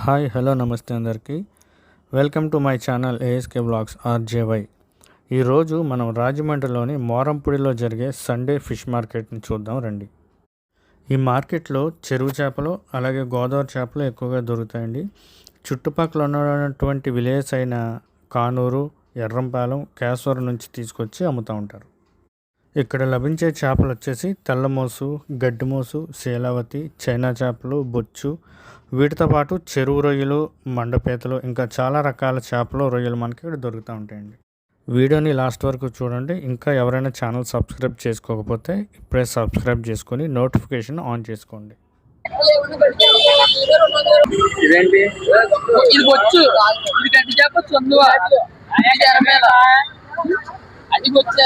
Hi hello నమస్తే అందరికీ. Welcome to my channel ASK blogs RJY. ఈరోజు మనం రాజమండ్రిలోని మోరంపూడిలో జరిగే సండే ఫిష్ మార్కెట్ని చూద్దాం రండి. ఈ మార్కెట్లో చెరువు చేపలు అలాగే గోదావరి చేపలు ఎక్కువగా దొరుకుతాయండి. చుట్టుపక్కల ఉన్నటువంటి విలేజ్ అయిన కానూరు, ఎర్రంపాలెం, కేశవరం నుంచి తీసుకొచ్చి అమ్ముతూ ఉంటారు. ఇక్కడ లభించే చేపలు వచ్చేసి తెల్లమోసు, గడ్డిమోసు, శీలావతి, చైనా చేపలు, బొచ్చు, వీటితో పాటు చెరువు రొయ్యలు, మండపేతలు, ఇంకా చాలా రకాల చేపలు, రొయ్యలు మనకి ఇక్కడ దొరుకుతూ ఉంటాయండి. వీడియోని లాస్ట్ వరకు చూడండి. ఇంకా ఎవరైనా ఛానల్ సబ్స్క్రైబ్ చేసుకోకపోతే ఇప్పుడే సబ్స్క్రైబ్ చేసుకొని నోటిఫికేషన్ ఆన్ చేసుకోండి. ఇదేంటి ఇది బొచ్చు, ఇది గడ్డి చేప, చందువ, అది బొచ్చే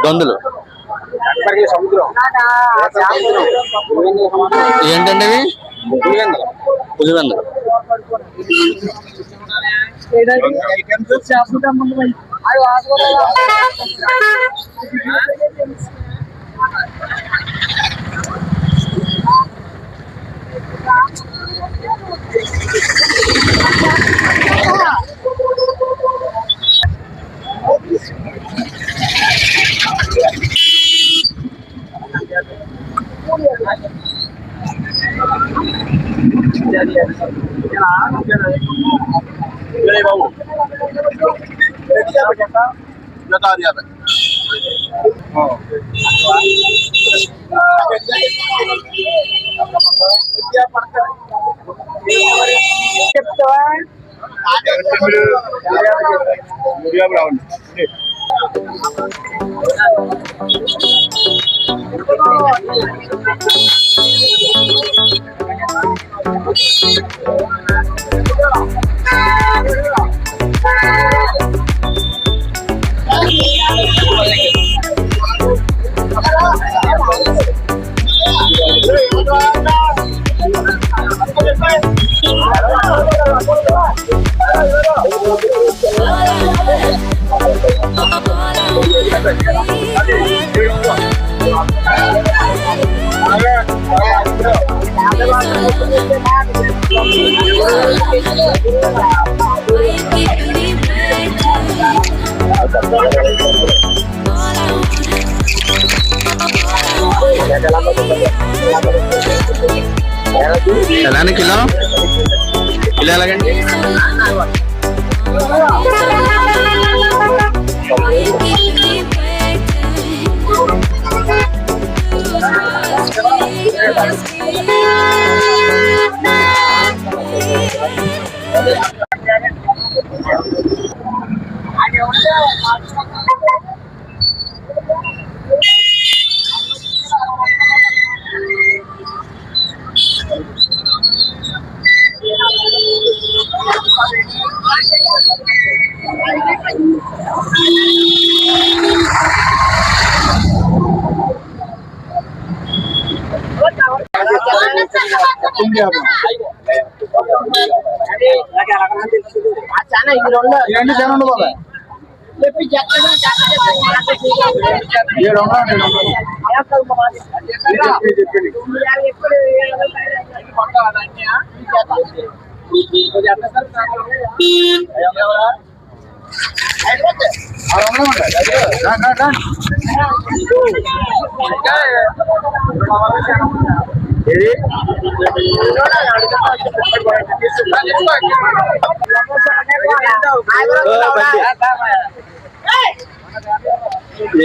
దొందులు ఏంటండి ఇవి? పులివెందులు. ఎలానే కిలో కిలో ఎలాగండి?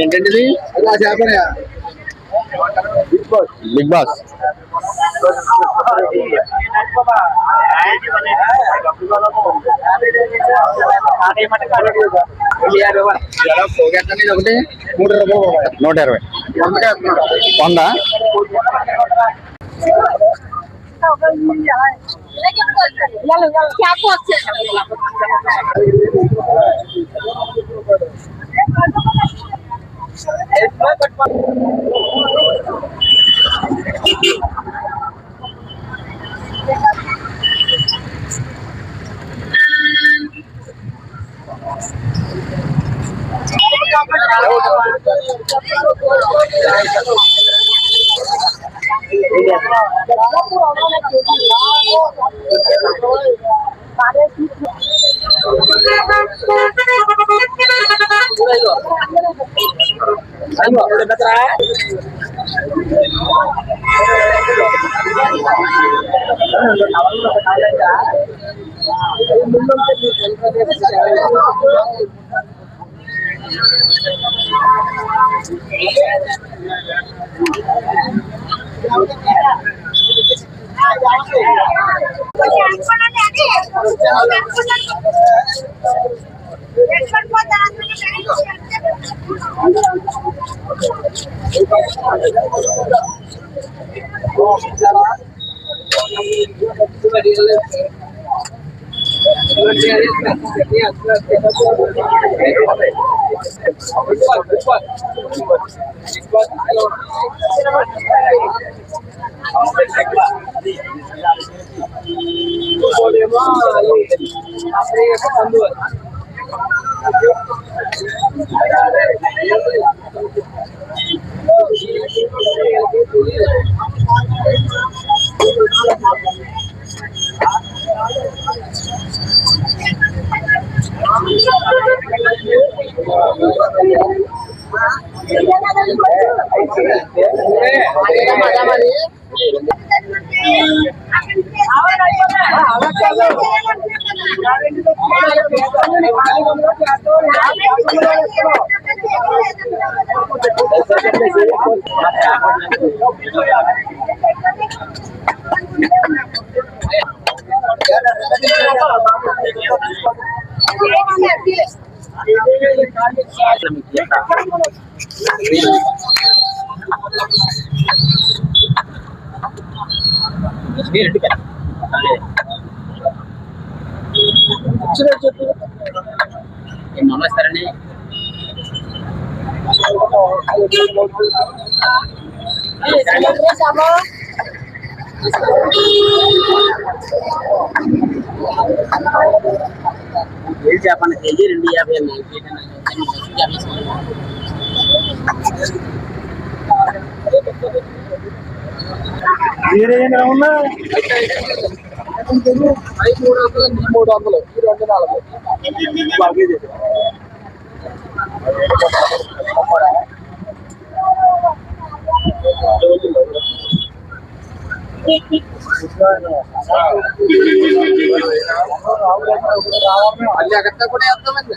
ఏంటండి బిగ్ బాస్ ఒకటి 120 100 నమస్తారండి. చెప్పండి కేజీ 250 ఉన్నా 300 300 240 అక్కడ కూడా వేస్తామండి.